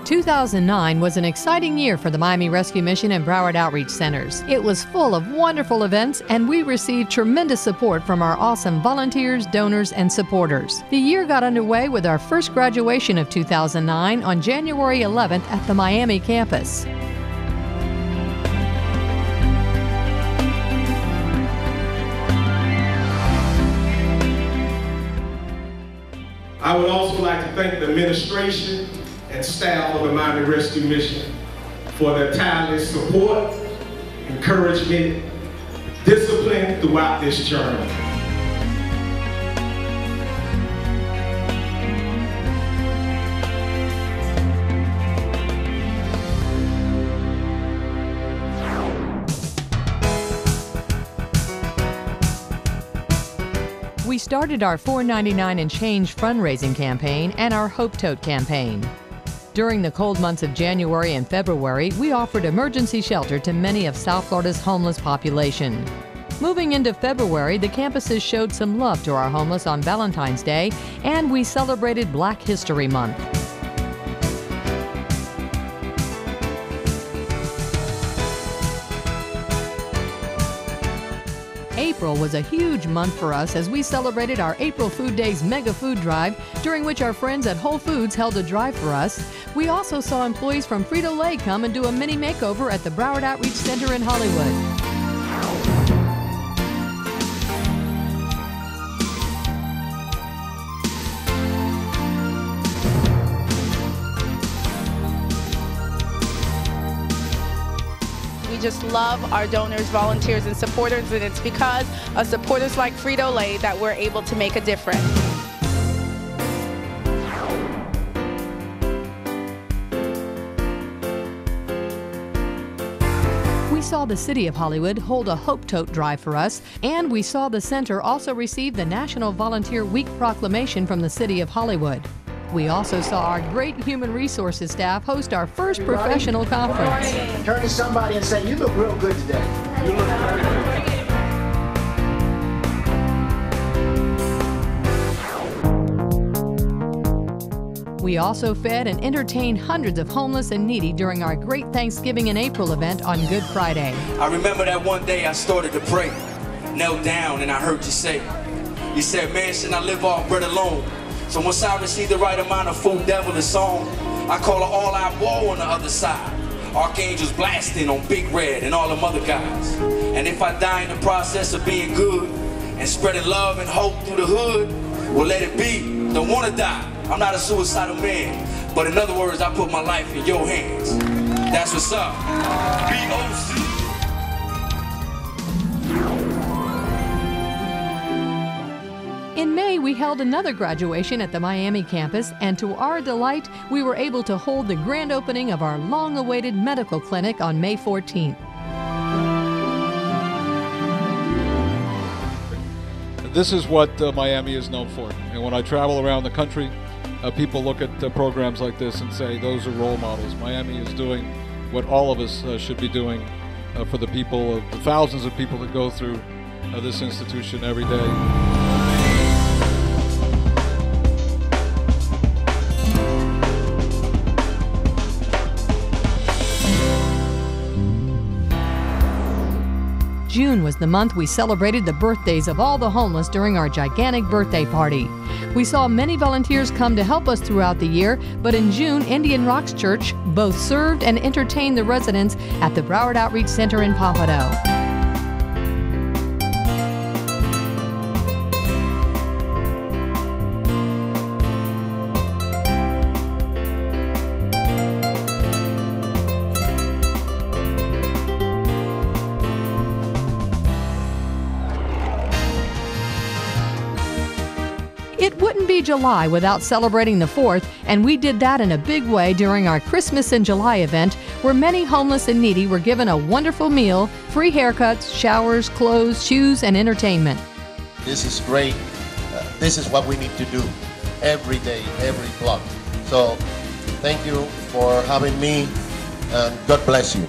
...2009 was an exciting year for the Miami Rescue Mission and Broward Outreach Centers. It was full of wonderful events, and we received tremendous support from our awesome volunteers, donors, and supporters. The year got underway with our first graduation of 2009 on January 11th at the Miami campus. I would also like to thank the administration and staff of the Miami Rescue Mission for their tireless support, encouragement, discipline throughout this journey. We started our $4.99 and change fundraising campaign and our Hope Tote campaign. During the cold months of January and February, we offered emergency shelter to many of South Florida's homeless population. Moving into February, the campuses showed some love to our homeless on Valentine's Day, and we celebrated Black History Month. April was a huge month for us as we celebrated our April Food Days Mega Food Drive, during which our friends at Whole Foods held a drive for us. We also saw employees from Frito-Lay come and do a mini makeover at the Broward Outreach Center in Hollywood. Just love our donors, volunteers, and supporters, and it's because of supporters like Frito-Lay that we're able to make a difference. We saw the City of Hollywood hold a Hope Tote drive for us, and we saw the center also receive the National Volunteer Week proclamation from the City of Hollywood. We also saw our great human resources staff host our first professional conference. Turn to somebody and say, "You look real good today. You look very good." We also fed and entertained hundreds of homeless and needy during our great Thanksgiving in April event on Good Friday. I remember that one day I started to pray, knelt down, and I heard you say, you said, "Man, should I live off bread alone?" So once I receive the right amount of food, devil and song, I call an all-out war on the other side. Archangels blasting on Big Red and all them other guys. And if I die in the process of being good and spreading love and hope through the hood, well, let it be. Don't want to die. I'm not a suicidal man. But in other words, I put my life in your hands. That's what's up. BOC. In May, we held another graduation at the Miami campus, and to our delight, we were able to hold the grand opening of our long-awaited medical clinic on May 14th. This is what Miami is known for. And when I travel around the country, people look at programs like this and say, those are role models. Miami is doing what all of us should be doing for the people, the thousands of people that go through this institution every day. June was the month we celebrated the birthdays of all the homeless during our gigantic birthday party. We saw many volunteers come to help us throughout the year, but in June, Indian Rocks Church both served and entertained the residents at the Broward Outreach Center in Pompano. It wouldn't be July without celebrating the 4th, and we did that in a big way during our Christmas in July event, where many homeless and needy were given a wonderful meal, free haircuts, showers, clothes, shoes, and entertainment. This is great. This is what we need to do every day, every block. So thank you for having me, and God bless you.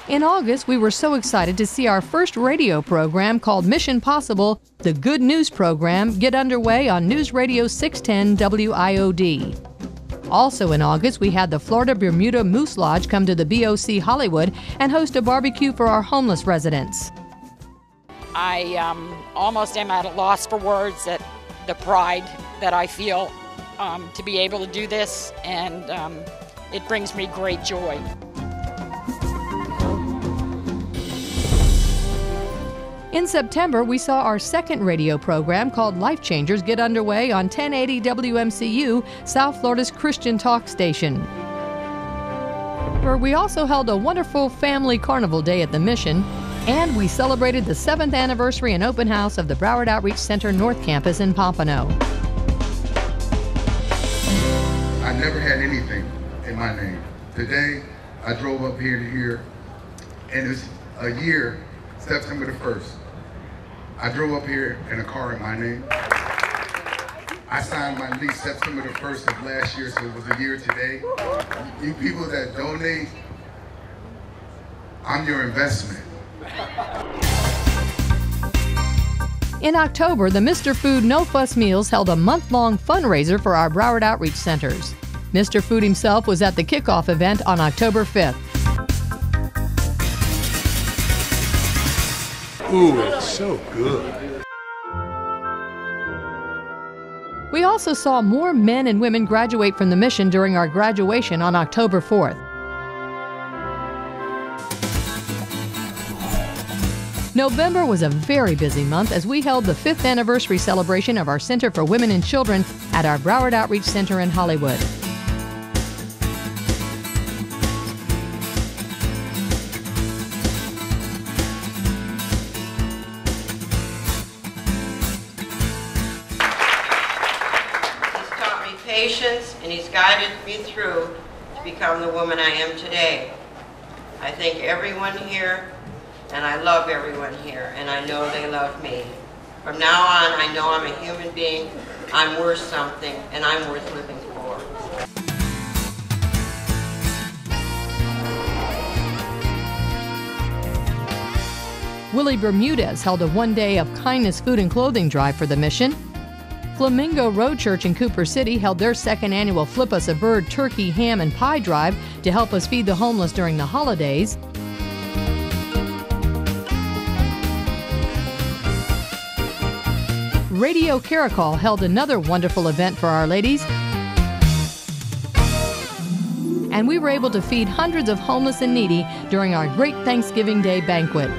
In August, we were so excited to see our first radio program called Mission Possible, the Good News program, get underway on News Radio 610 WIOD. Also in August, we had the Florida Bermuda Moose Lodge come to the BOC Hollywood and host a barbecue for our homeless residents. I almost am at a loss for words at the pride that I feel to be able to do this, and it brings me great joy. In September, we saw our second radio program called Life Changers get underway on 1080 WMCU, South Florida's Christian talk station. We also held a wonderful family carnival day at the Mission, and we celebrated the 7th anniversary and open house of the Broward Outreach Center North Campus in Pompano. I never had anything in my name. Today, I drove up here to here, and it's a year, September the 1st. I drove up here in a car in my name. I signed my lease September the 1st of last year, so it was a year today. You people that donate, I'm your investment. In October, the Mr. Food No Fuss Meals held a month-long fundraiser for our Broward Outreach Centers. Mr. Food himself was at the kickoff event on October 5th. Ooh, it's so good. We also saw more men and women graduate from the Mission during our graduation on October 4th. November was a very busy month as we held the 5th anniversary celebration of our Center for Women and Children at our Broward Outreach Center in Hollywood. Patience, and he's guided me through to become the woman I am today. I thank everyone here, and I love everyone here, and I know they love me. From now on, I know I'm a human being, I'm worth something, and I'm worth living for. Willie Bermudez held a one-day of kindness, food, and clothing drive for the Mission. Flamingo Road Church in Cooper City held their second annual Flip Us a Bird turkey, ham, and pie drive to help us feed the homeless during the holidays. Radio Caracol held another wonderful event for our ladies. And we were able to feed hundreds of homeless and needy during our great Thanksgiving Day banquet.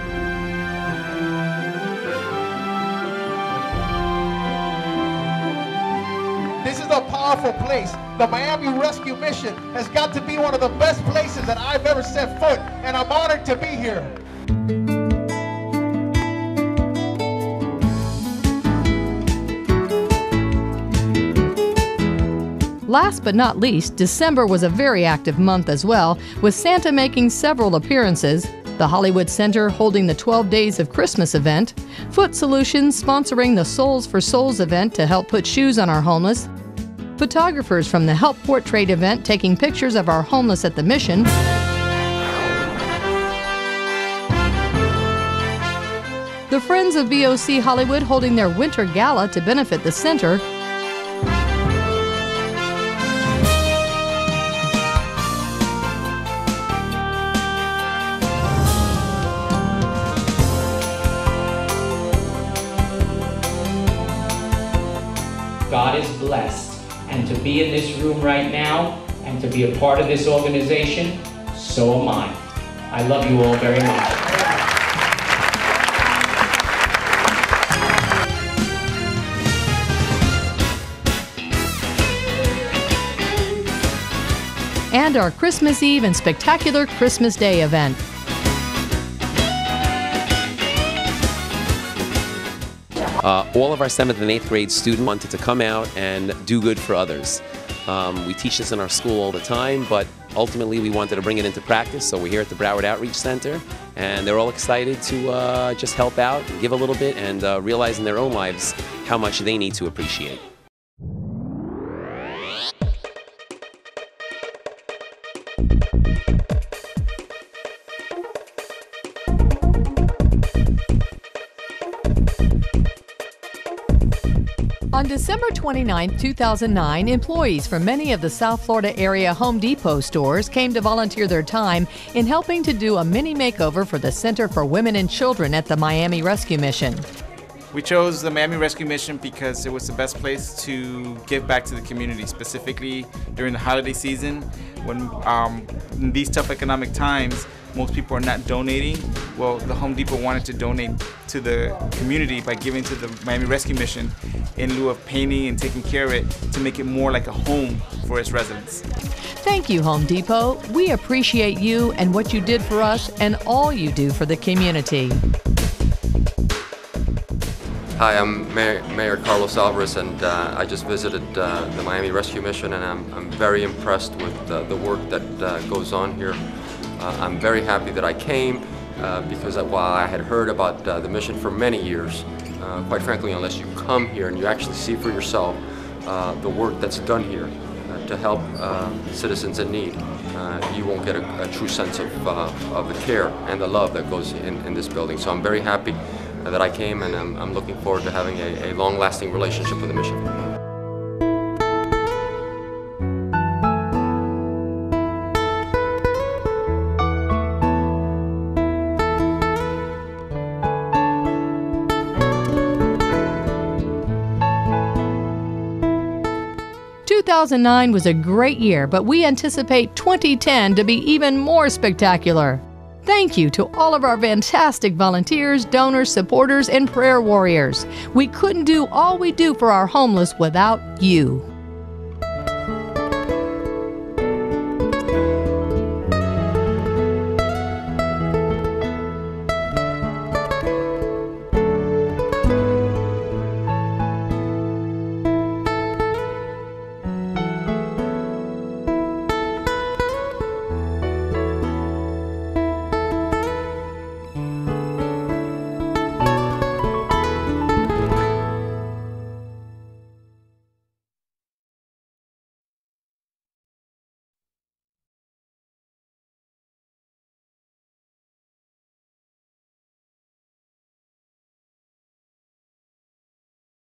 This is a powerful place. The Miami Rescue Mission has got to be one of the best places that I've ever set foot, and I'm honored to be here. Last but not least, December was a very active month as well, with Santa making several appearances, the Hollywood Center holding the 12 Days of Christmas event, Foot Solutions sponsoring the Souls for Souls event to help put shoes on our homeless, photographers from the Help Portrait event taking pictures of our homeless at the Mission, the Friends of BOC Hollywood holding their winter gala to benefit the center, God is blessed, and to be in this room right now and to be a part of this organization, so am I. I love you all very much. and our Christmas Eve and spectacular Christmas Day event. All of our 7th and 8th grade students wanted to come out and do good for others. We teach this in our school all the time, but ultimately we wanted to bring it into practice, so we're here at the Broward Outreach Center, and they're all excited to just help out, give a little bit, and realize in their own lives how much they need to appreciate. On December 29, 2009, employees from many of the South Florida area Home Depot stores came to volunteer their time in helping to do a mini makeover for the Center for Women and Children at the Miami Rescue Mission. We chose the Miami Rescue Mission because it was the best place to give back to the community, specifically during the holiday season when in these tough economic times most people are not donating. Well, the Home Depot wanted to donate to the community by giving to the Miami Rescue Mission in lieu of painting and taking care of it to make it more like a home for its residents. Thank you, Home Depot. We appreciate you and what you did for us and all you do for the community. Hi, I'm Mayor Carlos Alvarez, and I just visited the Miami Rescue Mission, and I'm very impressed with the work that goes on here. I'm very happy that I came because while I had heard about the mission for many years, quite frankly, unless you come here and you actually see for yourself the work that's done here to help citizens in need, you won't get a true sense of the care and the love that goes in this building. So I'm very happy that I came, and I'm looking forward to having a long-lasting relationship with the mission. 2009 was a great year, but we anticipate 2010 to be even more spectacular. Thank you to all of our fantastic volunteers, donors, supporters, and prayer warriors. We couldn't do all we do for our homeless without you.